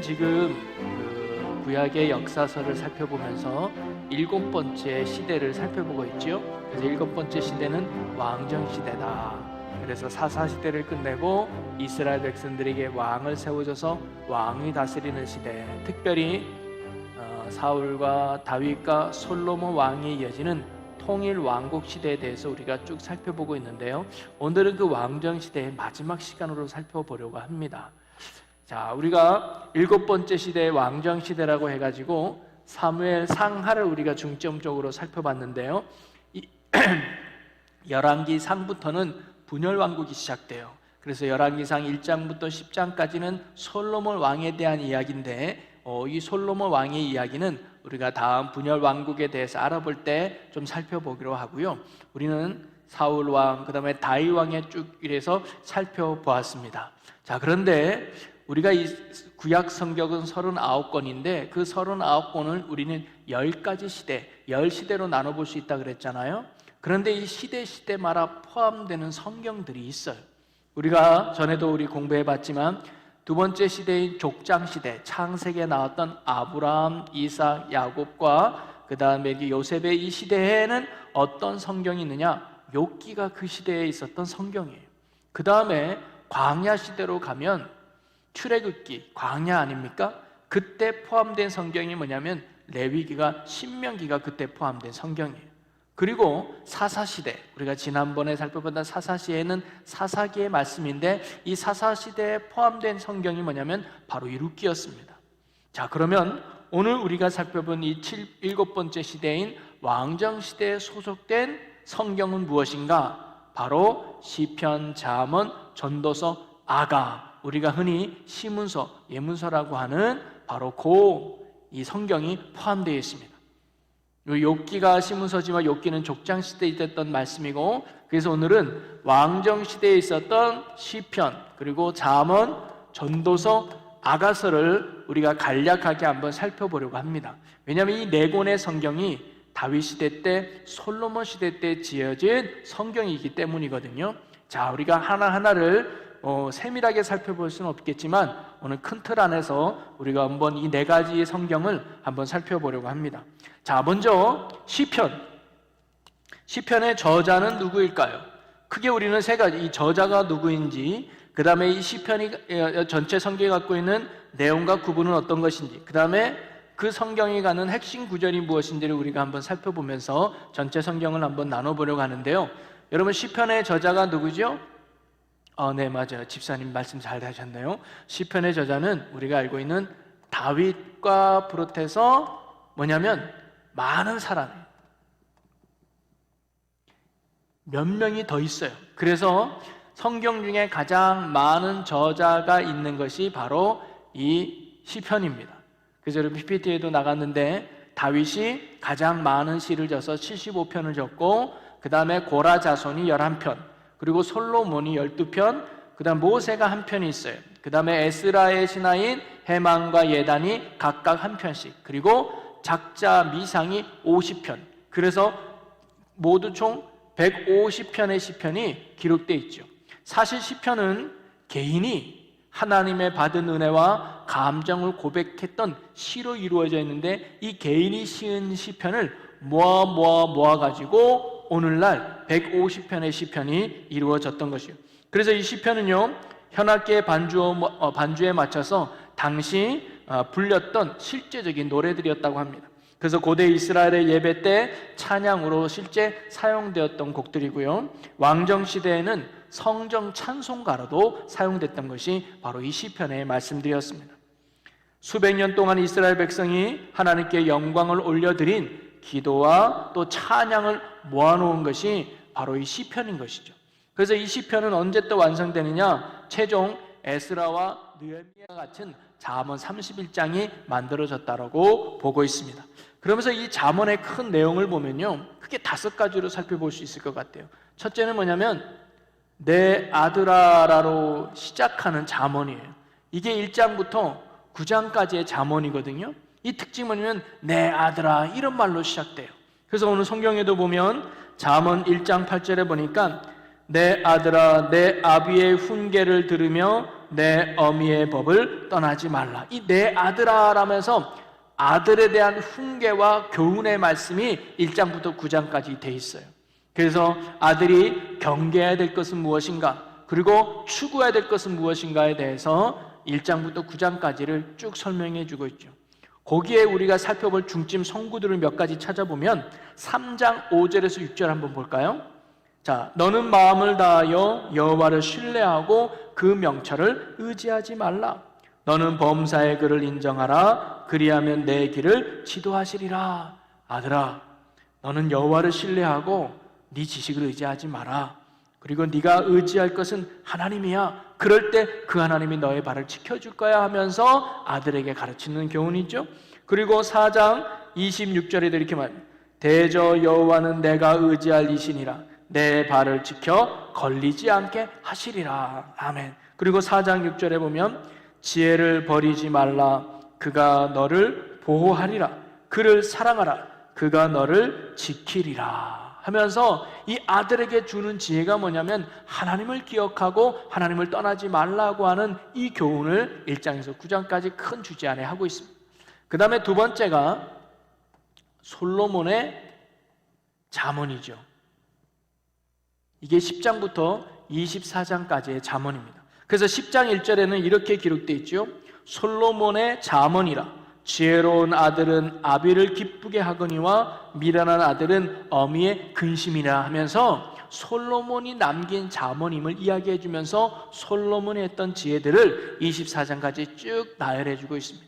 지금 구약의 역사서를 살펴보면서 7번째 시대를 살펴보고 있죠. 그래서 7번째 시대는 왕정시대다. 그래서 사사시대를 끝내고 이스라엘 백성들에게 왕을 세워줘서 왕이 다스리는 시대, 특별히 사울과 다윗과 솔로몬 왕이 이어지는 통일 왕국 시대에 대해서 우리가 쭉 살펴보고 있는데요, 오늘은 그 왕정 시대의 마지막 시간으로 살펴보려고 합니다. 자, 우리가 7번째 시대의 왕정 시대라고 해가지고 사무엘 상하를 우리가 중점적으로 살펴봤는데요, 열왕기 상부터는 분열 왕국이 시작돼요. 그래서 열왕기상 1장부터 10장까지는 솔로몬 왕에 대한 이야기인데, 이 솔로몬 왕의 이야기는 우리가 다음 분열 왕국에 대해서 알아볼 때 좀 살펴보기로 하고요, 우리는 사울 왕, 그 다음에 다윗 왕에 쭉 이래서 살펴보았습니다. 자, 그런데 우리가 이 구약 성경은 39권인데 그 39권을 우리는 10가지 시대, 10시대로 나눠볼 수 있다 그랬잖아요. 그런데 이 시대마다 포함되는 성경들이 있어요. 우리가 전에도 우리 공부해봤지만 두 번째 시대인 족장시대, 창세기에 나왔던 아브라함, 이삭, 야곱과 그 다음에 요셉의 이 시대에는 어떤 성경이 있느냐? 욥기가 그 시대에 있었던 성경이에요. 그 다음에 광야 시대로 가면 출애굽기, 광야 아닙니까? 그때 포함된 성경이 뭐냐면 레위기가, 신명기가 그때 포함된 성경이에요. 그리고 사사시대, 우리가 지난번에 살펴봤던 사사시대는 사사기의 말씀인데 이 사사시대에 포함된 성경이 뭐냐면 바로 이 룻기였습니다. 자, 그러면 오늘 우리가 살펴본 이 7번째 시대인 왕정시대에 소속된 성경은 무엇인가? 바로 시편, 잠언, 전도서, 아가, 우리가 흔히 시문서, 예문서라고 하는 바로 이 성경이 포함되어 있습니다. 욥기가 시문서지만 욥기는 족장시대에 있었던 말씀이고, 그래서 오늘은 왕정시대에 있었던 시편, 그리고 잠언, 전도서, 아가서를 우리가 간략하게 한번 살펴보려고 합니다. 왜냐하면 이 네 권의 성경이 다윗 시대 때, 솔로몬 시대 때 지어진 성경이기 때문이거든요. 자, 우리가 하나하나를 세밀하게 살펴볼 수는 없겠지만 오늘 큰 틀 안에서 우리가 한번 이 네 가지의 성경을 한번 살펴보려고 합니다. 자, 먼저 시편의 저자는 누구일까요? 크게 우리는 세 가지, 이 저자가 누구인지, 그 다음에 이 시편이 전체 성경이 갖고 있는 내용과 구분은 어떤 것인지, 그 다음에 그 성경이 가는 핵심 구절이 무엇인지를 우리가 한번 살펴보면서 전체 성경을 한번 나눠보려고 하는데요, 여러분 시편의 저자가 누구죠? 네, 맞아요. 집사님 말씀 잘 하셨네요. 시편의 저자는 우리가 알고 있는 다윗과 비롯해서 뭐냐면 많은 사람이에요. 몇 명이 더 있어요. 그래서 성경 중에 가장 많은 저자가 있는 것이 바로 이 시편입니다. 그래서 여러분 PPT에도 나갔는데 다윗이 가장 많은 시를 져서 75편을 졌고, 그 다음에 고라 자손이 11편, 그리고 솔로몬이 12편, 그 다음 모세가 한 편이 있어요. 그 다음에 에스라의 신하인 헤만과 예단이 각각 한 편씩, 그리고 작자 미상이 50편, 그래서 모두 총 150편의 시편이 기록되어 있죠. 사실 시편은 개인이 하나님의 받은 은혜와 감정을 고백했던 시로 이루어져 있는데, 이 개인이 시은 시편을 모아가지고 오늘날 150편의 시편이 이루어졌던 것이에요. 그래서 이 시편은요, 현악기의 반주에 맞춰서 당시 불렸던 실제적인 노래들이었다고 합니다. 그래서 고대 이스라엘의 예배 때 찬양으로 실제 사용되었던 곡들이고요, 왕정시대에는 성정 찬송가로도 사용됐던 것이 바로 이 시편의 말씀들이었습니다. 수백 년 동안 이스라엘 백성이 하나님께 영광을 올려드린 기도와 또 찬양을 모아놓은 것이 바로 이 시편인 것이죠. 그래서 이 시편은 언제 또 완성되느냐? 최종 에스라와 느헤미야 같은 잠언 31장이 만들어졌다라고 보고 있습니다. 그러면서 이 잠언의 큰 내용을 보면요, 크게 5가지로 살펴볼 수 있을 것 같아요. 첫째는 뭐냐면 내 아들아라로 시작하는 잠언이에요. 이게 1장부터 9장까지의 잠언이거든요. 이 특징은 뭐냐면 내 아들아, 이런 말로 시작돼요. 그래서 오늘 성경에도 보면 잠언 1장 8절에 보니까 내 아들아, 내 아비의 훈계를 들으며 내 어미의 법을 떠나지 말라. 이 내 아들아 라면서 아들에 대한 훈계와 교훈의 말씀이 1장부터 9장까지 돼 있어요. 그래서 아들이 경계해야 될 것은 무엇인가, 그리고 추구해야 될 것은 무엇인가에 대해서 1장부터 9장까지를 쭉 설명해 주고 있죠. 거기에 우리가 살펴볼 중심 성구들을 몇 가지 찾아보면 3장 5절에서 6절 한번 볼까요? 자, 너는 마음을 다하여 여호와를 신뢰하고 그 명철을 의지하지 말라. 너는 범사의 그를 인정하라. 그리하면 내 길을 지도하시리라. 아들아, 너는 여호와를 신뢰하고 네 지식을 의지하지 마라. 그리고 네가 의지할 것은 하나님이야. 그럴 때 그 하나님이 너의 발을 지켜줄 거야 하면서 아들에게 가르치는 교훈이죠. 그리고 4장 26절에도 이렇게 말합니다. 대저 여호와는 내가 의지할 이시니라. 내 발을 지켜 걸리지 않게 하시리라. 아멘. 그리고 4장 6절에 보면 지혜를 버리지 말라. 그가 너를 보호하리라. 그를 사랑하라. 그가 너를 지키리라. 하면서 이 아들에게 주는 지혜가 뭐냐면 하나님을 기억하고 하나님을 떠나지 말라고 하는 이 교훈을 1장에서 9장까지 큰 주제 안에 하고 있습니다. 그 다음에 두 번째가 솔로몬의 잠언이죠. 이게 10장부터 24장까지의 잠언입니다. 그래서 10장 1절에는 이렇게 기록되어 있죠. 솔로몬의 잠언이라. 지혜로운 아들은 아비를 기쁘게 하거니와 미련한 아들은 어미의 근심이라 하면서 솔로몬이 남긴 잠언임을 이야기해 주면서 솔로몬이 했던 지혜들을 24장까지 쭉 나열해 주고 있습니다.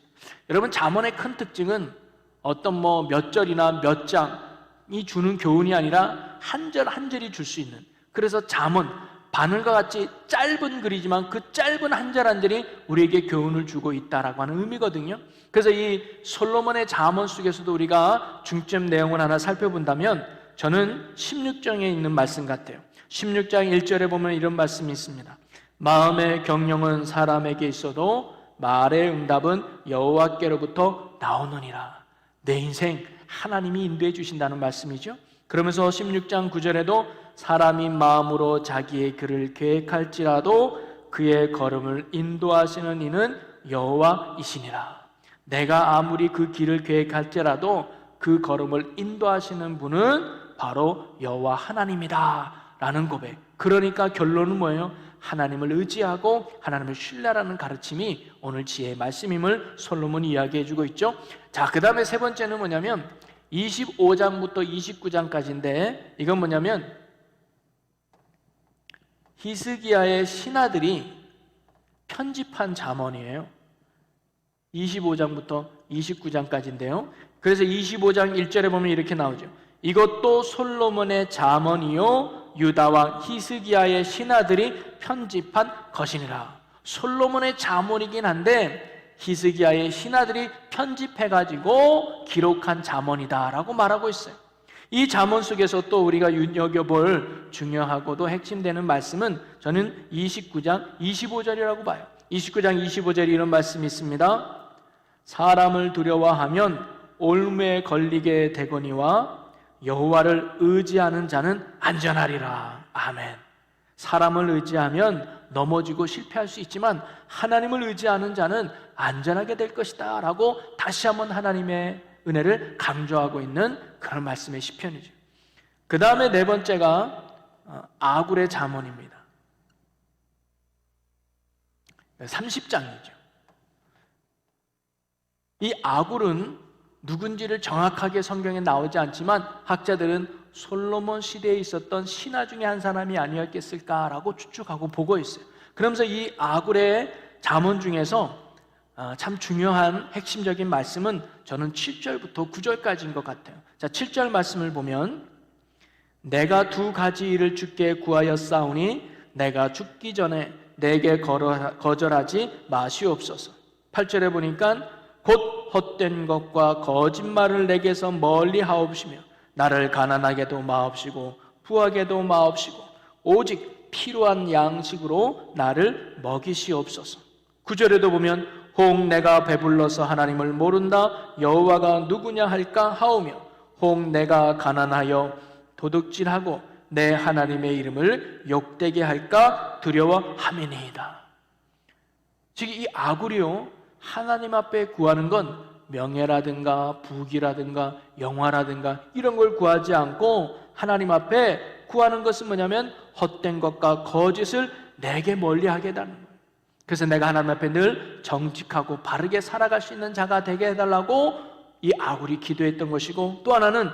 여러분, 잠언의 큰 특징은 어떤 몇 절이나 몇 장이 주는 교훈이 아니라 한 절 한 절이 줄 수 있는, 그래서 잠언, 바늘과 같이 짧은 글이지만 그 짧은 한 절 한 절이 우리에게 교훈을 주고 있다라고 하는 의미거든요. 그래서 이 솔로몬의 잠언 속에서도 우리가 중점 내용을 하나 살펴본다면 저는 16장에 있는 말씀 같아요. 16장 1절에 보면 이런 말씀이 있습니다. 마음의 경영은 사람에게 있어도 말의 응답은 여호와께로부터 나오느니라. 내 인생 하나님이 인도해 주신다는 말씀이죠. 그러면서 16장 9절에도 사람이 마음으로 자기의 길을 계획할지라도 그의 걸음을 인도하시는 이는 여호와이시니라. 내가 아무리 그 길을 계획할지라도 그 걸음을 인도하시는 분은 바로 여호와 하나님이다 라는 고백. 그러니까 결론은 뭐예요? 하나님을 의지하고 하나님을 신뢰하라는 가르침이 오늘 지혜의 말씀임을 솔로몬이 이야기해 주고 있죠. 자, 그 다음에 세 번째는 뭐냐면 25장부터 29장까지인데 이건 뭐냐면 히스기야의 신하들이 편집한 잠언이에요. 25장부터 29장까지인데요. 그래서 25장 1절에 보면 이렇게 나오죠. 이것도 솔로몬의 잠언이요 유다왕 히스기야의 신하들이 편집한 것이니라. 솔로몬의 잠언이긴 한데 히스기야의 신하들이 편집해가지고 기록한 잠언이다라고 말하고 있어요. 이 잠언 속에서 또 우리가 눈여겨볼 중요하고도 핵심되는 말씀은 저는 29장 25절이라고 봐요. 29장 25절에 이런 말씀이 있습니다. 사람을 두려워하면 올무에 걸리게 되거니와 여호와를 의지하는 자는 안전하리라. 아멘. 사람을 의지하면 넘어지고 실패할 수 있지만 하나님을 의지하는 자는 안전하게 될 것이다 라고 다시 한번 하나님의 은혜를 강조하고 있는 그런 말씀의 시편이죠. 그 다음에 네 번째가 아굴의 잠언입니다. 30장이죠. 이 아굴은 누군지를 정확하게 성경에 나오지 않지만 학자들은 솔로몬 시대에 있었던 신하 중에 한 사람이 아니었겠을까라고 추측하고 보고 있어요. 그러면서 이 아굴의 잠언 중에서 참 중요한 핵심적인 말씀은 저는 7절부터 9절까지인 것 같아요. 자, 7절 말씀을 보면 내가 두 가지 일을 주께 구하였사오니 내가 죽기 전에 내게 거절하지 마시옵소서. 8절에 보니까 곧 헛된 것과 거짓말을 내게서 멀리 하옵시며 나를 가난하게도 마옵시고 부하게도 마옵시고 오직 필요한 양식으로 나를 먹이시옵소서. 9절에도 보면 혹 내가 배불러서 하나님을 모른다 여호와가 누구냐 할까 하오며 혹 내가 가난하여 도둑질하고 내 하나님의 이름을 욕되게 할까 두려워함이니이다. 즉 이 아굴이요, 하나님 앞에 구하는 건 명예라든가 부귀라든가 영화라든가 이런 걸 구하지 않고 하나님 앞에 구하는 것은 뭐냐면 헛된 것과 거짓을 내게 멀리하게 해달라는 거예요. 그래서 내가 하나님 앞에 늘 정직하고 바르게 살아갈 수 있는 자가 되게 해달라고 이 아굴이 기도했던 것이고, 또 하나는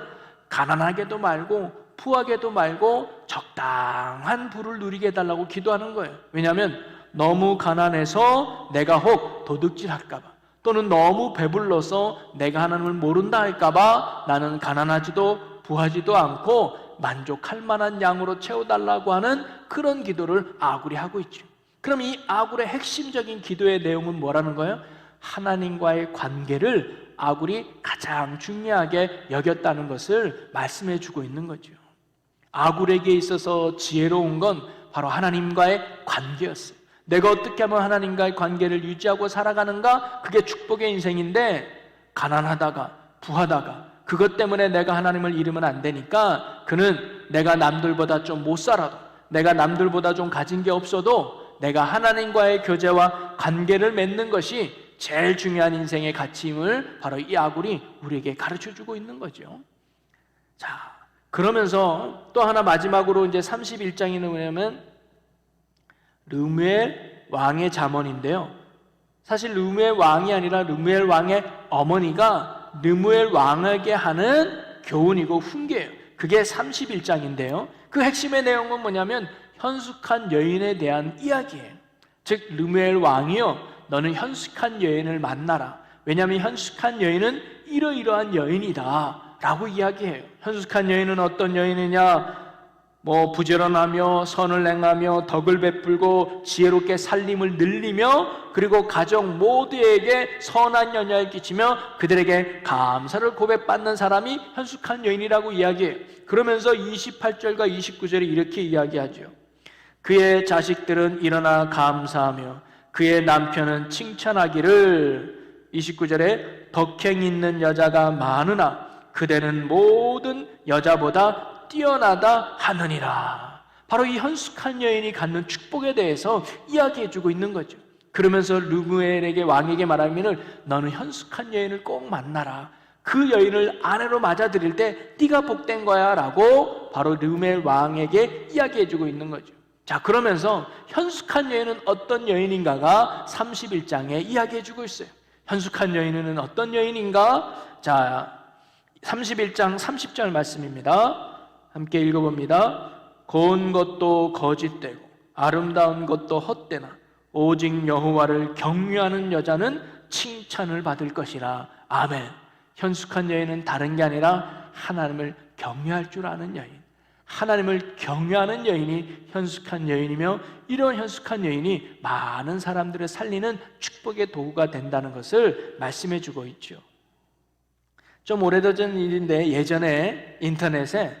가난하게도 말고 부하게도 말고 적당한 부를 누리게 해달라고 기도하는 거예요. 왜냐하면 너무 가난해서 내가 혹 도둑질할까 봐, 또는 너무 배불러서 내가 하나님을 모른다 할까 봐 나는 가난하지도 부하지도 않고 만족할 만한 양으로 채워달라고 하는 그런 기도를 아굴이 하고 있죠. 그럼 이 아굴의 핵심적인 기도의 내용은 뭐라는 거예요? 하나님과의 관계를 아굴이 가장 중요하게 여겼다는 것을 말씀해 주고 있는 거죠. 아굴에게 있어서 지혜로운 건 바로 하나님과의 관계였어요. 내가 어떻게 하면 하나님과의 관계를 유지하고 살아가는가? 그게 축복의 인생인데, 가난하다가 부하다가 그것 때문에 내가 하나님을 잃으면 안 되니까 그는 내가 남들보다 좀 못 살아도, 내가 남들보다 좀 가진 게 없어도 내가 하나님과의 교제와 관계를 맺는 것이 제일 중요한 인생의 가치임을 바로 이 아굴이 우리에게 가르쳐주고 있는 거죠. 자, 그러면서 또 하나 마지막으로 이제 31장이 뭐냐면 르무엘 왕의 잠언인데요. 사실 르무엘 왕이 아니라 르무엘 왕의 어머니가 르무엘 왕에게 하는 교훈이고 훈계예요. 그게 31장인데요. 그 핵심의 내용은 뭐냐면 현숙한 여인에 대한 이야기예요. 즉 르무엘 왕이요, 너는 현숙한 여인을 만나라. 왜냐하면 현숙한 여인은 이러이러한 여인이다 라고 이야기해요. 현숙한 여인은 어떤 여인이냐? 부지런하며 선을 행하며 덕을 베풀고 지혜롭게 살림을 늘리며 그리고 가정 모두에게 선한 연약을 끼치며 그들에게 감사를 고백받는 사람이 현숙한 여인이라고 이야기해요. 그러면서 28절과 29절에 이렇게 이야기하죠. 그의 자식들은 일어나 감사하며 그의 남편은 칭찬하기를, 29절에 덕행 있는 여자가 많으나 그대는 모든 여자보다 뛰어나다 하느니라. 바로 이 현숙한 여인이 갖는 축복에 대해서 이야기해주고 있는 거죠. 그러면서 르무엘에게 왕에게 말하면 너는 현숙한 여인을 꼭 만나라. 그 여인을 아내로 맞아들일 때 네가 복된 거야 라고 바로 르무엘 왕에게 이야기해주고 있는 거죠. 자, 그러면서 현숙한 여인은 어떤 여인인가가 31장에 이야기해주고 있어요. 현숙한 여인은 어떤 여인인가? 자, 31장 30절 말씀입니다. 함께 읽어봅니다. 고운 것도 거짓되고 아름다운 것도 헛되나 오직 여호와를 경외하는 여자는 칭찬을 받을 것이라. 아멘. 현숙한 여인은 다른 게 아니라 하나님을 경외할 줄 아는 여인, 하나님을 경외하는 여인이 현숙한 여인이며, 이런 현숙한 여인이 많은 사람들을 살리는 축복의 도구가 된다는 것을 말씀해 주고 있죠. 좀 오래전 일인데 예전에 인터넷에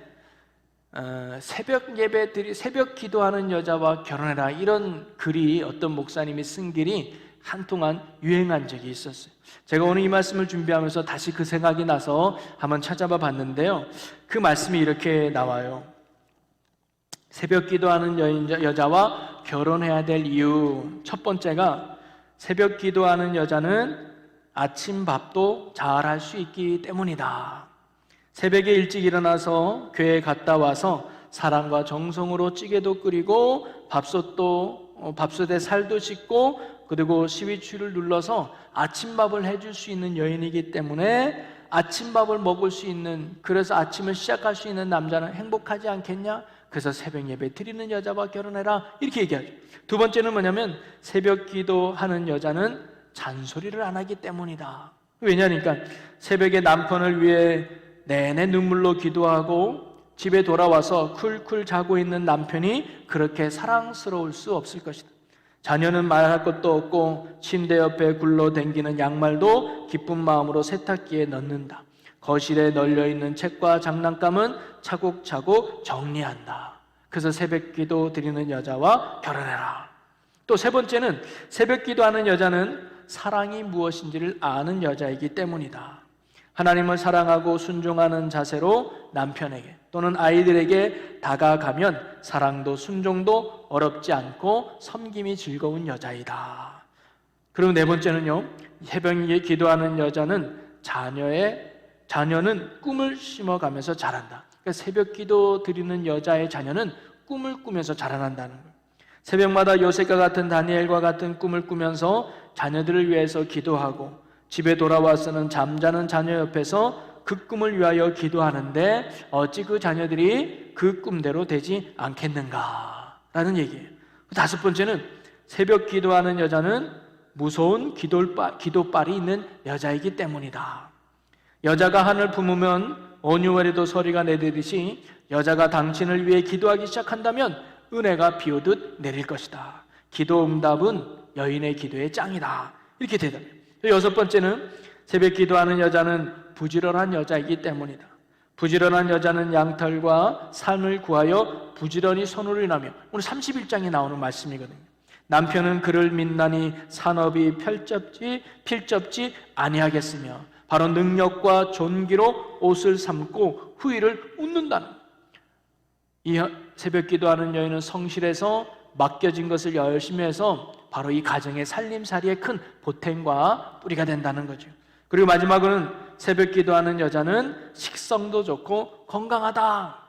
새벽 예배들이, 새벽 기도하는 여자와 결혼해라, 이런 글이, 어떤 목사님이 쓴 글이 한동안 유행한 적이 있었어요. 제가 오늘 이 말씀을 준비하면서 다시 그 생각이 나서 한번 찾아봐 봤는데요. 그 말씀이 이렇게 나와요. 새벽 기도하는 여자와 결혼해야 될 이유, 첫 번째가 새벽 기도하는 여자는 아침 밥도 잘 할 수 있기 때문이다. 새벽에 일찍 일어나서 교회에 갔다 와서 사랑과 정성으로 찌개도 끓이고 밥솥에 살도 씻고 그리고 스위치를 눌러서 아침밥을 해줄 수 있는 여인이기 때문에 아침밥을 먹을 수 있는, 그래서 아침을 시작할 수 있는 남자는 행복하지 않겠냐? 그래서 새벽 예배 드리는 여자와 결혼해라, 이렇게 얘기하죠. 두 번째는 뭐냐면 새벽 기도하는 여자는 잔소리를 안 하기 때문이다. 왜냐니까 새벽에 남편을 위해 내내 눈물로 기도하고 집에 돌아와서 쿨쿨 자고 있는 남편이 그렇게 사랑스러울 수 없을 것이다. 자녀는 말할 것도 없고 침대 옆에 굴러댕기는 양말도 기쁜 마음으로 세탁기에 넣는다. 거실에 널려있는 책과 장난감은 차곡차곡 정리한다. 그래서 새벽 기도 드리는 여자와 결혼해라. 또 세 번째는 새벽 기도하는 여자는 사랑이 무엇인지를 아는 여자이기 때문이다. 하나님을 사랑하고 순종하는 자세로 남편에게 또는 아이들에게 다가가면 사랑도 순종도 어렵지 않고 섬김이 즐거운 여자이다. 그리고 네 번째는요, 새벽에 기도하는 여자는 자녀는 꿈을 심어가면서 자란다. 그러니까 새벽 기도 드리는 여자의 자녀는 꿈을 꾸면서 자라난다는 거예요. 새벽마다 요셉과 같은 다니엘과 같은 꿈을 꾸면서 자녀들을 위해서 기도하고 집에 돌아와서는 잠자는 자녀 옆에서 그 꿈을 위하여 기도하는데 어찌 그 자녀들이 그 꿈대로 되지 않겠는가 라는 얘기예요. 다섯 번째는 새벽 기도하는 여자는 무서운 기도빨이 있는 여자이기 때문이다. 여자가 한을 품으면 온유월에도 서리가 내리듯이 여자가 당신을 위해 기도하기 시작한다면 은혜가 비오듯 내릴 것이다. 기도 응답은 여인의 기도의 짱이다. 이렇게 대답해요. 여섯 번째는 새벽 기도하는 여자는 부지런한 여자이기 때문이다. 부지런한 여자는 양털과 삶을 구하여 부지런히 선을 인하며, 오늘 31장에 나오는 말씀이거든요. 남편은 그를 믿나니 산업이 필접지 아니하겠으며 바로 능력과 존귀로 옷을 삼고 후일을 웃는다는 거예요. 이 새벽 기도하는 여인은 성실해서 맡겨진 것을 열심히 해서 바로 이 가정의 살림살이의 큰 보탬과 뿌리가 된다는 거죠. 그리고 마지막으로는 새벽 기도하는 여자는 식성도 좋고 건강하다.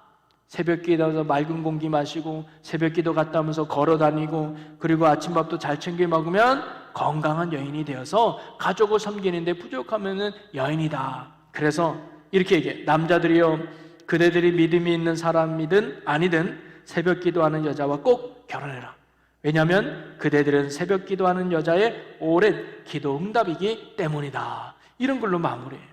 새벽 기도해서 맑은 공기 마시고 새벽 기도 갔다 오면서 걸어 다니고 그리고 아침밥도 잘 챙겨 먹으면 건강한 여인이 되어서 가족을 섬기는데 부족하면은 여인이다. 그래서 이렇게 얘기해. 남자들이여, 그대들이 믿음이 있는 사람이든 아니든 새벽 기도하는 여자와 꼭 결혼해라. 왜냐하면 그대들은 새벽 기도하는 여자의 오랜 기도 응답이기 때문이다. 이런 걸로 마무리해요.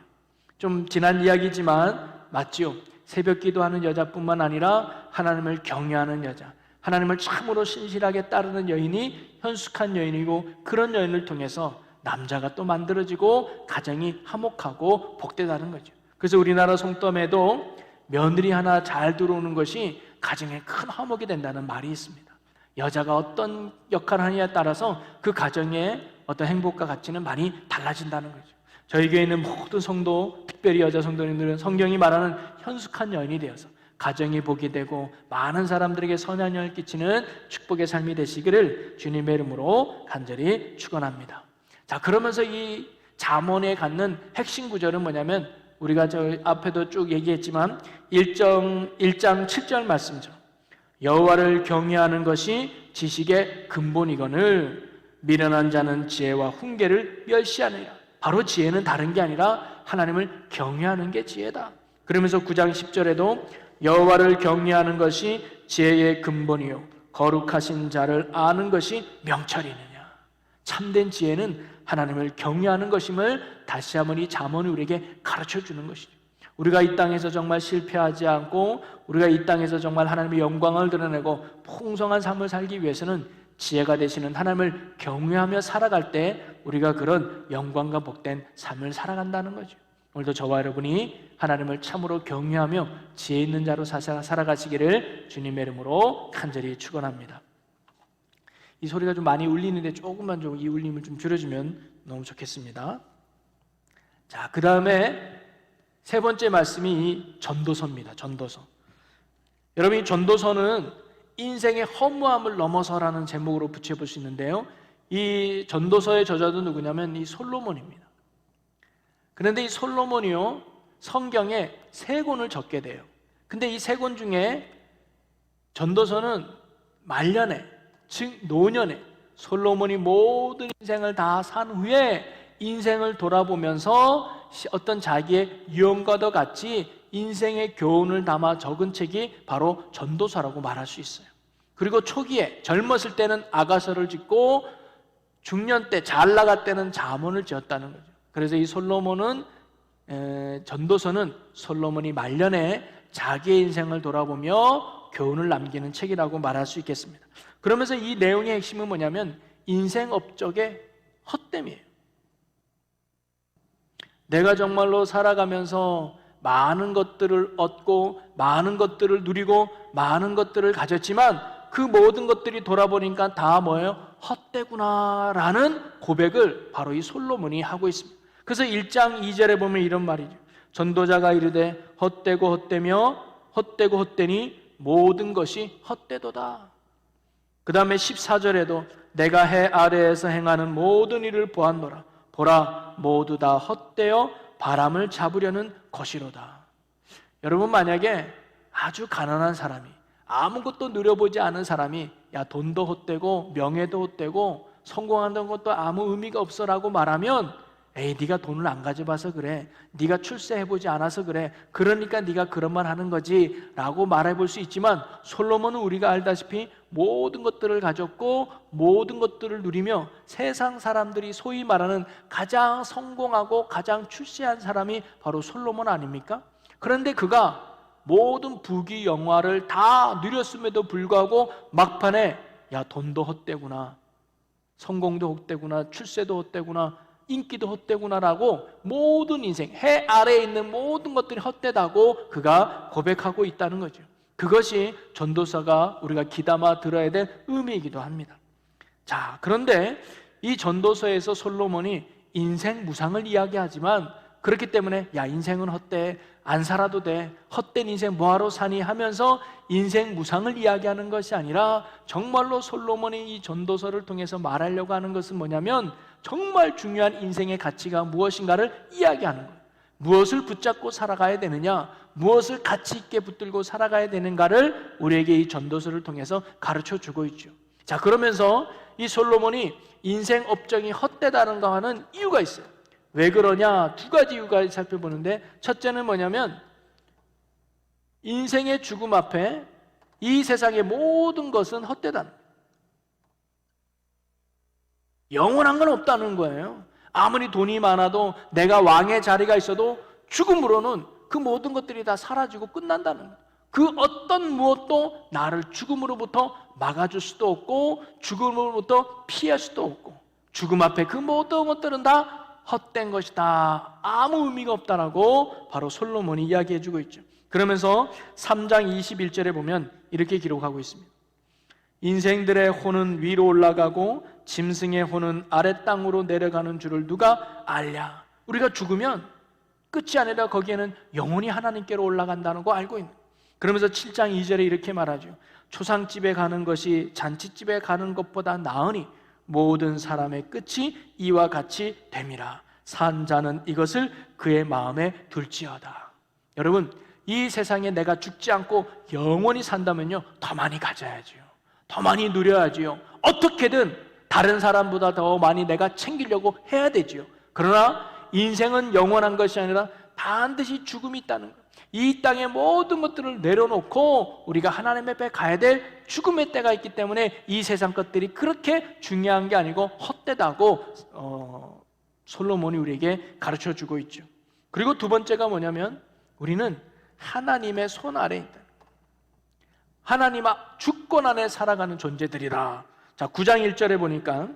좀 지난 이야기지만 맞지요? 새벽 기도하는 여자뿐만 아니라 하나님을 경외하는 여자, 하나님을 참으로 신실하게 따르는 여인이 현숙한 여인이고, 그런 여인을 통해서 남자가 또 만들어지고 가정이 화목하고 복되다는 거죠. 그래서 우리나라 송덤에도 며느리 하나 잘 들어오는 것이 가정에 큰 화목이 된다는 말이 있습니다. 여자가 어떤 역할을 하느냐에 따라서 그 가정의 어떤 행복과 가치는 많이 달라진다는 거죠. 저희 교회에 있는 모든 성도, 특별히 여자 성도님들은 성경이 말하는 현숙한 여인이 되어서 가정이 복이 되고 많은 사람들에게 선한 영향을 끼치는 축복의 삶이 되시기를 주님의 이름으로 간절히 축원합니다. 자, 그러면서 이 잠언에 갖는 핵심 구절은 뭐냐면, 우리가 저 앞에도 쭉 얘기했지만 1장 7절 말씀이죠. 여호와를 경외하는 것이 지식의 근본이거늘 미련한 자는 지혜와 훈계를 멸시하느니라. 바로 지혜는 다른 게 아니라 하나님을 경외하는 게 지혜다. 그러면서 9장 10절에도 여호와를 경외하는 것이 지혜의 근본이요 거룩하신 자를 아는 것이 명철이느냐. 참된 지혜는 하나님을 경외하는 것임을 다시 한번 이 잠언이 우리에게 가르쳐주는 것이죠. 우리가 이 땅에서 정말 실패하지 않고 우리가 이 땅에서 정말 하나님의 영광을 드러내고 풍성한 삶을 살기 위해서는 지혜가 되시는 하나님을 경외하며 살아갈 때 우리가 그런 영광과 복된 삶을 살아간다는 거죠. 오늘도 저와 여러분이 하나님을 참으로 경외하며 지혜 있는 자로 살아가시기를 주님의 이름으로 간절히 축원합니다. 이 소리가 좀 많이 울리는데 조금만 좀 이 울림을 좀 줄여주면 너무 좋겠습니다. 자, 그 다음에 세 번째 말씀이 전도서입니다. 전도서. 여러분, 이 전도서는 인생의 허무함을 넘어서라는 제목으로 붙여볼 수 있는데요, 이 전도서의 저자도 누구냐면 이 솔로몬입니다. 그런데 이 솔로몬이요, 성경에 3권을 적게 돼요. 근데 이 3권 중에 전도서는 말년에, 즉 노년에 솔로몬이 모든 인생을 다 산 후에 인생을 돌아보면서 어떤 자기의 유언과도 같이 인생의 교훈을 담아 적은 책이 바로 전도서라고 말할 수 있어요. 그리고 초기에 젊었을 때는 아가서를 짓고 중년 때 잘 나갈 때는 잠언을 지었다는 거죠. 그래서 이 솔로몬은 전도서는 솔로몬이 말년에 자기의 인생을 돌아보며 교훈을 남기는 책이라고 말할 수 있겠습니다. 그러면서 이 내용의 핵심은 뭐냐면 인생 업적의 헛됨이에요. 내가 정말로 살아가면서 많은 것들을 얻고 많은 것들을 누리고 많은 것들을 가졌지만 그 모든 것들이 돌아보니까 다 뭐예요? 헛되구나라는 고백을 바로 이 솔로몬이 하고 있습니다. 그래서 1장 2절에 보면 이런 말이죠. 전도자가 이르되 헛되고 헛되며 헛되고 헛되니 모든 것이 헛되도다. 그 다음에 14절에도 내가 해 아래에서 행하는 모든 일을 보았노라. 보라, 모두 다 헛되어 바람을 잡으려는 것이로다. 여러분, 만약에 아주 가난한 사람이, 아무것도 누려보지 않은 사람이 야, 돈도 헛되고 명예도 헛되고 성공한다는 것도 아무 의미가 없어라고 말하면, 에이, 네가 돈을 안 가져봐서 그래, 네가 출세해보지 않아서 그래, 그러니까 네가 그런 말 하는 거지 라고 말해볼 수 있지만, 솔로몬은 우리가 알다시피 모든 것들을 가졌고 모든 것들을 누리며 세상 사람들이 소위 말하는 가장 성공하고 가장 출세한 사람이 바로 솔로몬 아닙니까? 그런데 그가 모든 부귀 영화를 다 누렸음에도 불구하고 막판에 야, 돈도 헛되구나, 성공도 헛되구나, 출세도 헛되구나, 인기도 헛되구나라고 모든 인생, 해 아래에 있는 모든 것들이 헛되다고 그가 고백하고 있다는 거죠. 그것이 전도서가 우리가 귀담아 들어야 될 의미이기도 합니다. 자, 그런데 이 전도서에서 솔로몬이 인생 무상을 이야기하지만, 그렇기 때문에 야, 인생은 헛돼, 안 살아도 돼, 헛된 인생 뭐하러 사니 하면서 인생 무상을 이야기하는 것이 아니라, 정말로 솔로몬이 이 전도서를 통해서 말하려고 하는 것은 뭐냐면, 정말 중요한 인생의 가치가 무엇인가를 이야기하는 거예요. 무엇을 붙잡고 살아가야 되느냐, 무엇을 가치 있게 붙들고 살아가야 되는가를 우리에게 이 전도서를 통해서 가르쳐주고 있죠. 자, 그러면서 이 솔로몬이 인생 업적이 헛되다는 거 하는 이유가 있어요. 왜 그러냐? 두 가지 이유가 살펴보는데, 첫째는 뭐냐면 인생의 죽음 앞에 이 세상의 모든 것은 헛되다는 거예요. 영원한 건 없다는 거예요. 아무리 돈이 많아도, 내가 왕의 자리가 있어도 죽음으로는 그 모든 것들이 다 사라지고 끝난다는 거예요. 그 어떤 무엇도 나를 죽음으로부터 막아줄 수도 없고 죽음으로부터 피할 수도 없고, 죽음 앞에 그 모든 것들은 다 헛된 것이다, 아무 의미가 없다라고 바로 솔로몬이 이야기해주고 있죠. 그러면서 3장 21절에 보면 이렇게 기록하고 있습니다. 인생들의 혼은 위로 올라가고 짐승의 혼은 아래 땅으로 내려가는 줄을 누가 알랴. 우리가 죽으면 끝이 아니라 거기에는 영혼이 하나님께로 올라간다는 거 알고 있는. 그러면서 7장 2절에 이렇게 말하죠. 초상집에 가는 것이 잔치집에 가는 것보다 나으니 모든 사람의 끝이 이와 같이 됨이라. 산 자는 이것을 그의 마음에 둘지어다. 여러분, 이 세상에 내가 죽지 않고 영원히 산다면요, 더 많이 가져야죠, 더 많이 누려야지요, 어떻게든 다른 사람보다 더 많이 내가 챙기려고 해야 되지요. 그러나 인생은 영원한 것이 아니라 반드시 죽음이 있다는 것, 이 땅의 모든 것들을 내려놓고 우리가 하나님 앞에 가야 될 죽음의 때가 있기 때문에 이 세상 것들이 그렇게 중요한 게 아니고 헛되다고 솔로몬이 우리에게 가르쳐주고 있죠. 그리고 두 번째가 뭐냐면, 우리는 하나님의 손 아래에 있다, 하나님 주권 안에 살아가는 존재들이다. 자, 9장 1절에 보니까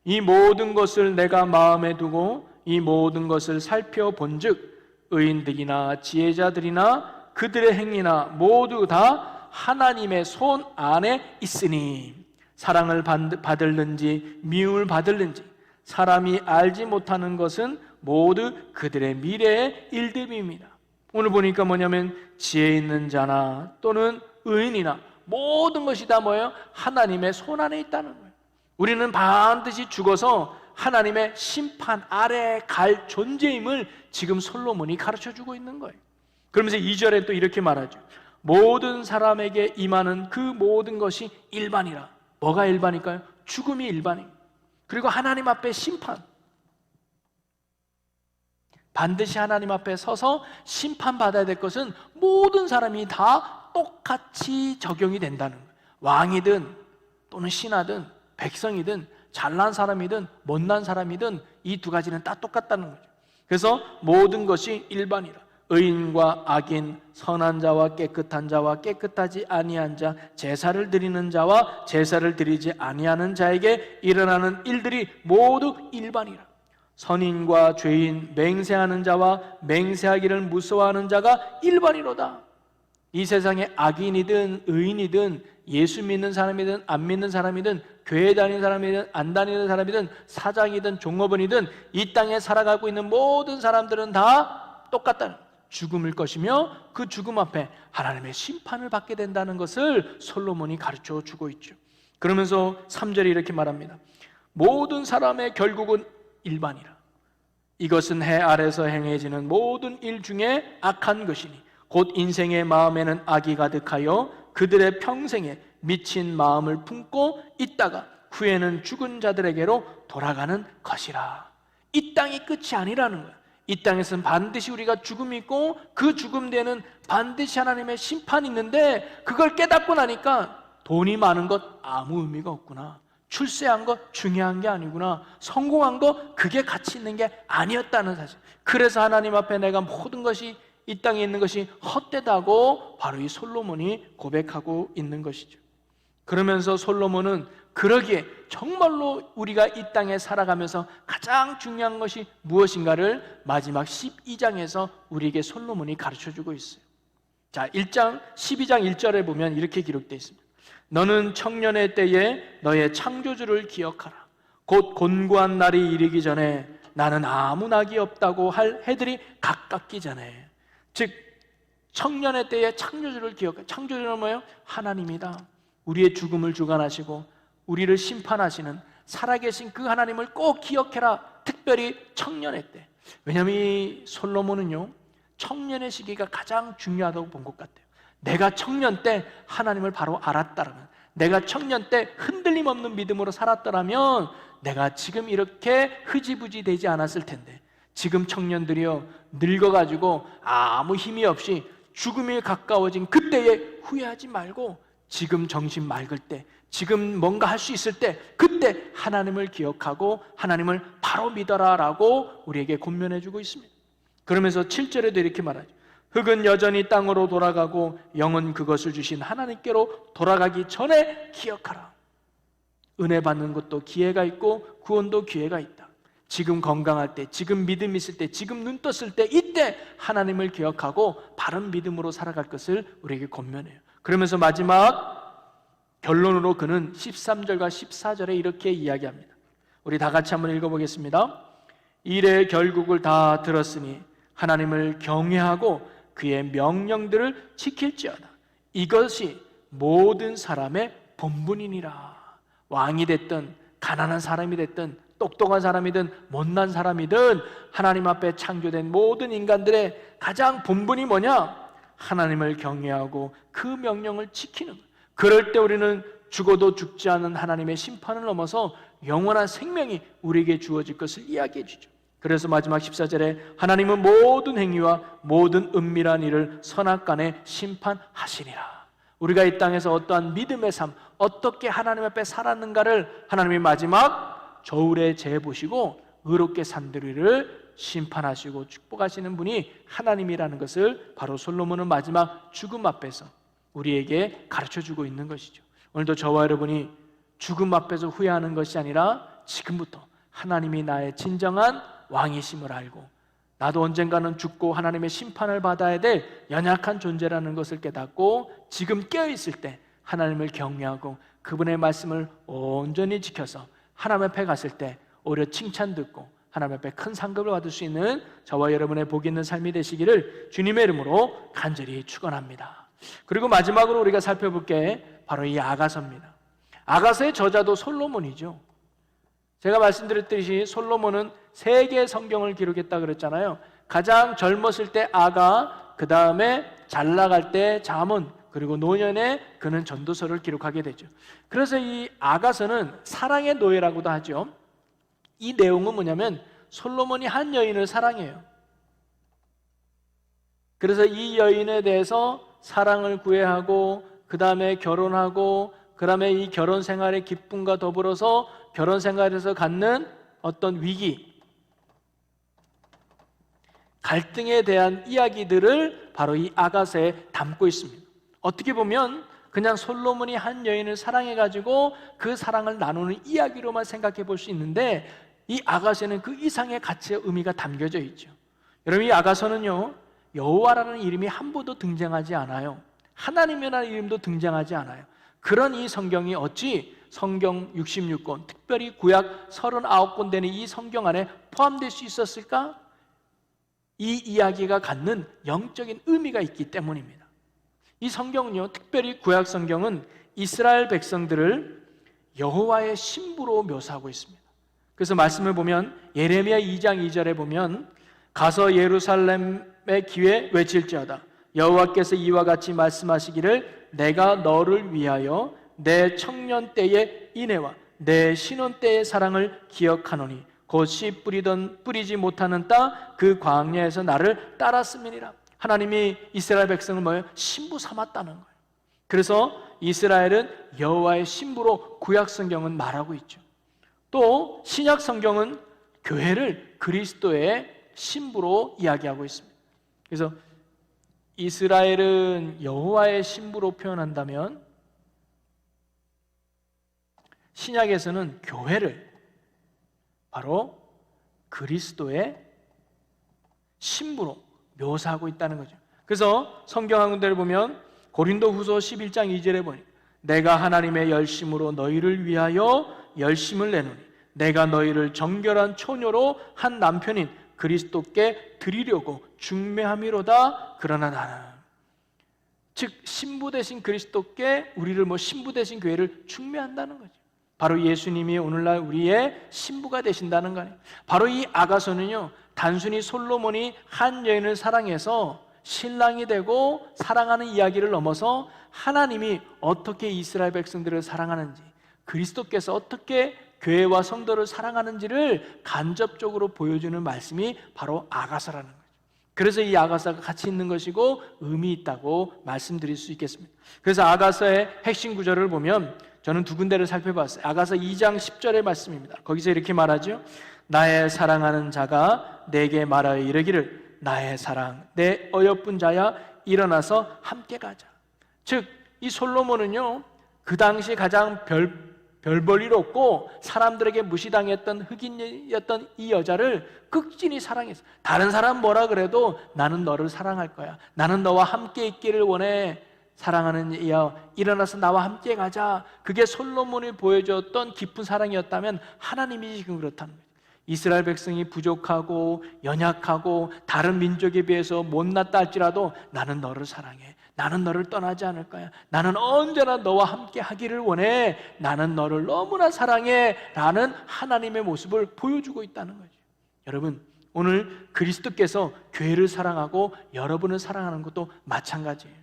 이 모든 것을 내가 마음에 두고 이 모든 것을 살펴본즉 의인들이나 지혜자들이나 그들의 행위나 모두 다 하나님의 손 안에 있으니 사랑을 받을는지 미움을 받을는지 사람이 알지 못하는 것은 모두 그들의 미래의 일들입니다. 오늘 보니까 뭐냐면 지혜 있는 자나 또는 의인이나 모든 것이 다 뭐예요? 하나님의 손 안에 있다는 거예요. 우리는 반드시 죽어서 하나님의 심판 아래에 갈 존재임을 지금 솔로몬이 가르쳐주고 있는 거예요. 그러면서 2절에 또 이렇게 말하죠. 모든 사람에게 임하는 그 모든 것이 일반이라. 뭐가 일반일까요? 죽음이 일반입니다. 그리고 하나님 앞에 심판, 반드시 하나님 앞에 서서 심판받아야 될 것은 모든 사람이 다 똑같이 적용이 된다는 거예요. 왕이든 또는 신하든 백성이든 잘난 사람이든 못난 사람이든 이 두 가지는 다 똑같다는 거죠. 그래서 모든 것이 일반이라. 의인과 악인, 선한 자와 깨끗한 자와 깨끗하지 아니한 자, 제사를 드리는 자와 제사를 드리지 아니하는 자에게 일어나는 일들이 모두 일반이라. 선인과 죄인, 맹세하는 자와 맹세하기를 무서워하는 자가 일반이로다. 이 세상에 악인이든 의인이든 예수 믿는 사람이든 안 믿는 사람이든 교회 다니는 사람이든 안 다니는 사람이든 사장이든 종업원이든 이 땅에 살아가고 있는 모든 사람들은 다 똑같다는, 죽음일 것이며 그 죽음 앞에 하나님의 심판을 받게 된다는 것을 솔로몬이 가르쳐 주고 있죠. 그러면서 3절에 이렇게 말합니다. 모든 사람의 결국은 일반이라. 이것은 해 아래서 행해지는 모든 일 중에 악한 것이니 곧 인생의 마음에는 악이 가득하여 그들의 평생에 미친 마음을 품고 있다가 후에는 죽은 자들에게로 돌아가는 것이라. 이 땅이 끝이 아니라는 거예요. 이 땅에서는 반드시 우리가 죽음이 있고 그 죽음 뒤에는 반드시 하나님의 심판이 있는데 그걸 깨닫고 나니까 돈이 많은 것 아무 의미가 없구나, 출세한 것 중요한 게 아니구나, 성공한 것 그게 가치 있는 게 아니었다는 사실. 그래서 하나님 앞에 내가 모든 것이, 이 땅에 있는 것이 헛되다고 바로 이 솔로몬이 고백하고 있는 것이죠. 그러면서 솔로몬은 그러기에 정말로 우리가 이 땅에 살아가면서 가장 중요한 것이 무엇인가를 마지막 12장에서 우리에게 솔로몬이 가르쳐주고 있어요. 자, 12장 1절에 보면 이렇게 기록되어 있습니다. 너는 청년의 때에 너의 창조주를 기억하라. 곧 곤고한 날이 이르기 전에 나는 아무 낙이 없다고 할 해들이 가깝기 전에. 즉 청년의 때에 창조주를 기억하라. 창조주는 뭐예요? 하나님이다. 우리의 죽음을 주관하시고 우리를 심판하시는 살아계신 그 하나님을 꼭 기억해라. 특별히 청년의 때. 왜냐하면 이 솔로몬은요, 청년의 시기가 가장 중요하다고 본 것 같아요. 내가 청년 때 하나님을 바로 알았다라면, 내가 청년 때 흔들림 없는 믿음으로 살았더라면 내가 지금 이렇게 흐지부지 되지 않았을 텐데, 지금 청년들이요 늙어가지고 아무 힘이 없이 죽음이 가까워진 그때에 후회하지 말고 지금 정신 맑을 때, 지금 뭔가 할 수 있을 때 그때 하나님을 기억하고 하나님을 바로 믿어라 라고 우리에게 권면해주고 있습니다. 그러면서 7절에도 이렇게 말하죠. 흙은 여전히 땅으로 돌아가고 영은 그것을 주신 하나님께로 돌아가기 전에 기억하라. 은혜 받는 것도 기회가 있고 구원도 기회가 있다. 지금 건강할 때, 지금 믿음 있을 때, 지금 눈 떴을 때, 이때 하나님을 기억하고 바른 믿음으로 살아갈 것을 우리에게 권면해요. 그러면서 마지막 결론으로 그는 13절과 14절에 이렇게 이야기합니다. 우리 다 같이 한번 읽어보겠습니다. 일의 결국을 다 들었으니 하나님을 경외하고 그의 명령들을 지킬지어다. 이것이 모든 사람의 본분이니라. 왕이 됐든 가난한 사람이 됐든 똑똑한 사람이든 못난 사람이든 하나님 앞에 창조된 모든 인간들의 가장 본분이 뭐냐? 하나님을 경외하고 그 명령을 지키는 것. 그럴 때 우리는 죽어도 죽지 않은 하나님의 심판을 넘어서 영원한 생명이 우리에게 주어질 것을 이야기해 주죠. 그래서 마지막 14절에 하나님은 모든 행위와 모든 은밀한 일을 선악간에 심판하시니라. 우리가 이 땅에서 어떠한 믿음의 삶, 어떻게 하나님 앞에 살았는가를 하나님이 마지막 저울에 재보시고 의롭게 산들이를 심판하시고 축복하시는 분이 하나님이라는 것을 바로 솔로몬은 마지막 죽음 앞에서 우리에게 가르쳐주고 있는 것이죠. 오늘도 저와 여러분이 죽음 앞에서 후회하는 것이 아니라 지금부터 하나님이 나의 진정한 왕이심을 알고 나도 언젠가는 죽고 하나님의 심판을 받아야 될 연약한 존재라는 것을 깨닫고 지금 깨어있을 때 하나님을 경외하고 그분의 말씀을 온전히 지켜서 하나님 앞에 갔을 때 오히려 칭찬 듣고 하나님 앞에 큰 상급을 받을 수 있는 저와 여러분의 복 있는 삶이 되시기를 주님의 이름으로 간절히 축원합니다. 그리고 마지막으로 우리가 살펴볼 게 바로 이 아가서입니다. 아가서의 저자도 솔로몬이죠. 제가 말씀드렸듯이 솔로몬은 3개의 성경을 기록했다 그랬잖아요. 가장 젊었을 때 아가, 그 다음에 잘 나갈 때 잠언, 그리고 노년에 그는 전도서를 기록하게 되죠. 그래서 이 아가서는 사랑의 노예라고도 하죠. 이 내용은 뭐냐면 솔로몬이 한 여인을 사랑해요. 그래서 이 여인에 대해서 사랑을 구애하고 그 다음에 결혼하고 그 다음에 이 결혼 생활의 기쁨과 더불어서 결혼 생활에서 갖는 어떤 위기, 갈등에 대한 이야기들을 바로 이 아가서에 담고 있습니다. 어떻게 보면 그냥 솔로몬이 한 여인을 사랑해가지고 그 사랑을 나누는 이야기로만 생각해 볼 수 있는데 이 아가서에는 그 이상의 가치의 의미가 담겨져 있죠. 여러분, 이 아가서는요 여호와라는 이름이 한 번도 등장하지 않아요. 하나님이라는 이름도 등장하지 않아요. 그런 이 성경이 어찌 성경 66권, 특별히 구약 39권 되는 이 성경 안에 포함될 수 있었을까? 이 이야기가 갖는 영적인 의미가 있기 때문입니다. 이 성경은요, 특별히 구약 성경은 이스라엘 백성들을 여호와의 신부로 묘사하고 있습니다. 그래서 말씀을 보면 예레미야 2장 2절에 보면 가서 예루살렘의 귀에 외칠지어다 여호와께서 이와 같이 말씀하시기를 내가 너를 위하여 내 청년 때의 인애와 내 신혼 때의 사랑을 기억하노니 곧 씨 뿌리지 못하는 땅 그 광야에서 나를 따랐음이니라. 하나님이 이스라엘 백성을 뭐예요? 신부 삼았다는 거예요. 그래서 이스라엘은 여호와의 신부로 구약 성경은 말하고 있죠. 또 신약 성경은 교회를 그리스도의 신부로 이야기하고 있습니다. 그래서 이스라엘은 여호와의 신부로 표현한다면 신약에서는 교회를 바로 그리스도의 신부로 묘사하고 있다는 거죠. 그래서 성경 한 군데를 보면 고린도후서 11장 2절에 보니 내가 하나님의 열심으로 너희를 위하여 열심을 내노니 내가 너희를 정결한 처녀로 한 남편인 그리스도께 드리려고 중매함이로다. 그러나 나는 즉 신부 되신 그리스도께 우리를 신부 되신 교회를 중매한다는 거죠. 바로 예수님이 오늘날 우리의 신부가 되신다는 거예요. 바로 이 아가서는요, 단순히 솔로몬이 한 여인을 사랑해서 신랑이 되고 사랑하는 이야기를 넘어서 하나님이 어떻게 이스라엘 백성들을 사랑하는지, 그리스도께서 어떻게 교회와 성도를 사랑하는지를 간접적으로 보여주는 말씀이 바로 아가서라는 거죠. 그래서 이 아가서가 가치 있는 것이고 의미 있다고 말씀드릴 수 있겠습니다. 그래서 아가서의 핵심 구절을 보면 저는 두 군데를 살펴봤어요. 아가서 2장 10절의 말씀입니다. 거기서 이렇게 말하죠. 나의 사랑하는 자가 내게 말하여 이르기를 나의 사랑 내 어여쁜 자야 일어나서 함께 가자. 즉 이 솔로몬은요, 그 당시 가장 별 볼 일 없고 사람들에게 무시당했던 흑인이었던 이 여자를 극진히 사랑했어요. 다른 사람 뭐라 그래도 나는 너를 사랑할 거야. 나는 너와 함께 있기를 원해. 사랑하는 이여 일어나서 나와 함께 가자. 그게 솔로몬이 보여줬던 깊은 사랑이었다면 하나님이 지금 그렇다는 거예요. 이스라엘 백성이 부족하고 연약하고 다른 민족에 비해서 못났다 할지라도 나는 너를 사랑해. 나는 너를 떠나지 않을 거야. 나는 언제나 너와 함께 하기를 원해. 나는 너를 너무나 사랑해. 라는 하나님의 모습을 보여주고 있다는 거죠. 여러분, 오늘 그리스도께서 교회를 사랑하고 여러분을 사랑하는 것도 마찬가지예요.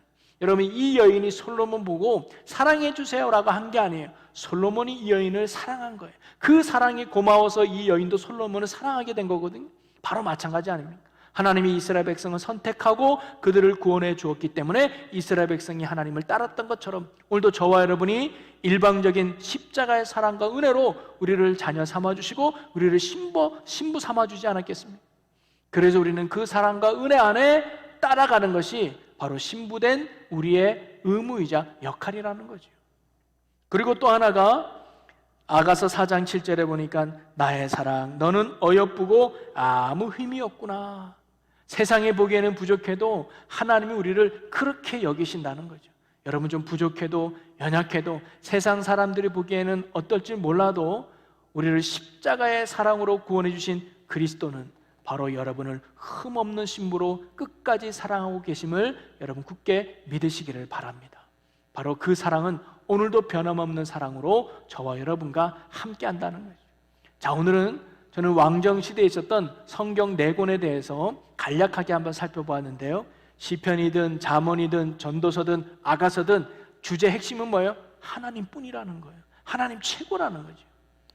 여러분, 이 여인이 솔로몬 보고 사랑해 주세요라고 한 게 아니에요. 솔로몬이 이 여인을 사랑한 거예요. 그 사랑이 고마워서 이 여인도 솔로몬을 사랑하게 된 거거든요. 바로 마찬가지 아닙니까? 하나님이 이스라엘 백성을 선택하고 그들을 구원해 주었기 때문에 이스라엘 백성이 하나님을 따랐던 것처럼 오늘도 저와 여러분이 일방적인 십자가의 사랑과 은혜로 우리를 자녀 삼아주시고 우리를 신부 삼아주지 않았겠습니까? 그래서 우리는 그 사랑과 은혜 안에 따라가는 것이 바로 신부된 우리의 의무이자 역할이라는 거죠. 그리고 또 하나가 아가서 4장 7절에 보니까 나의 사랑 너는 어여쁘고 아무 힘이 없구나. 세상에 보기에는 부족해도 하나님이 우리를 그렇게 여기신다는 거죠. 여러분, 좀 부족해도 연약해도 세상 사람들이 보기에는 어떨지 몰라도 우리를 십자가의 사랑으로 구원해 주신 그리스도는 바로 여러분을 흠없는 신부로 끝까지 사랑하고 계심을 여러분 굳게 믿으시기를 바랍니다. 바로 그 사랑은 오늘도 변함없는 사랑으로 저와 여러분과 함께 한다는 거죠. 자, 오늘은 저는 왕정시대에 있었던 성경 4권에 대해서 간략하게 한번 살펴보았는데요, 시편이든 잠언이든 전도서든 아가서든 주제 핵심은 뭐예요? 하나님뿐이라는 거예요. 하나님 최고라는 거죠.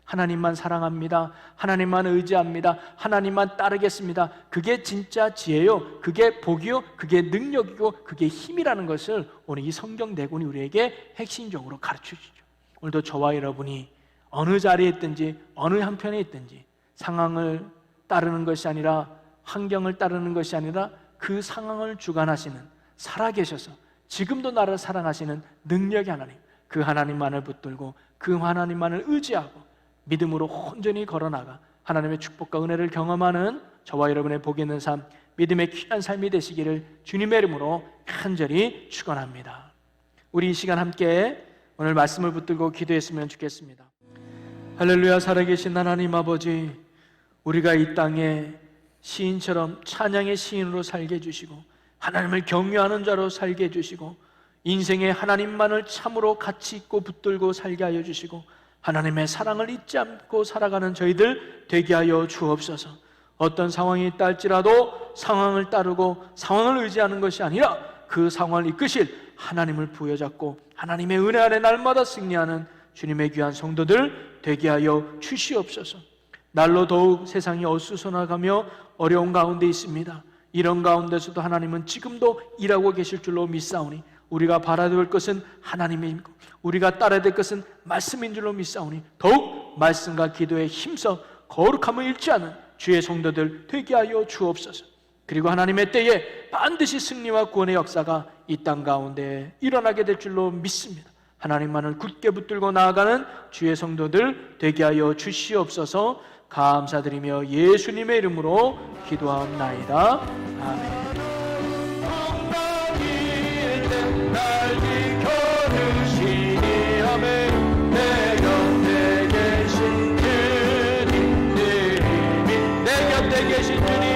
하나님만 사랑합니다. 하나님만 의지합니다. 하나님만 따르겠습니다. 그게 진짜 지혜요, 그게 복이요, 그게 능력이고 그게 힘이라는 것을 오늘 이 성경 4권이 우리에게 핵심적으로 가르쳐주죠. 오늘도 저와 여러분이 어느 자리에 있든지 어느 한편에 있든지 상황을 따르는 것이 아니라 환경을 따르는 것이 아니라 그 상황을 주관하시는, 살아계셔서 지금도 나를 사랑하시는 능력의 하나님, 그 하나님만을 붙들고 그 하나님만을 의지하고 믿음으로 온전히 걸어나가 하나님의 축복과 은혜를 경험하는 저와 여러분의 복 있는 삶, 믿음의 귀한 삶이 되시기를 주님의 이름으로 간절히 축원합니다. 우리 이 시간 함께 오늘 말씀을 붙들고 기도했으면 좋겠습니다. 할렐루야. 살아계신 하나님 아버지, 우리가 이 땅에 시인처럼 찬양의 시인으로 살게 해주시고 하나님을 경외하는 자로 살게 해주시고 인생에 하나님만을 참으로 가치 있고 붙들고 살게 하여 주시고 하나님의 사랑을 잊지 않고 살아가는 저희들 되게 하여 주옵소서. 어떤 상황이 있다 할지라도 상황을 따르고 상황을 의지하는 것이 아니라 그 상황을 이끄실 하나님을 부여잡고 하나님의 은혜 아래 날마다 승리하는 주님의 귀한 성도들 되게 하여 주시옵소서. 날로 더욱 세상이 어수선하가며 어려운 가운데 있습니다. 이런 가운데서도 하나님은 지금도 일하고 계실 줄로 믿사오니 우리가 바라야 될 것은 하나님이고 우리가 따라야 될 것은 말씀인 줄로 믿사오니 더욱 말씀과 기도에 힘써 거룩함을 잃지 않은 주의 성도들 되게 하여 주옵소서. 그리고 하나님의 때에 반드시 승리와 구원의 역사가 이 땅 가운데 일어나게 될 줄로 믿습니다. 하나님만을 굳게 붙들고 나아가는 주의 성도들 되게 하여 주시옵소서. 감사드리며 예수님의 이름으로 기도하옵나이다. 아멘. 날 지켜주시니 아멘. 내 곁에 계신 주님, 내 곁에 계신 주님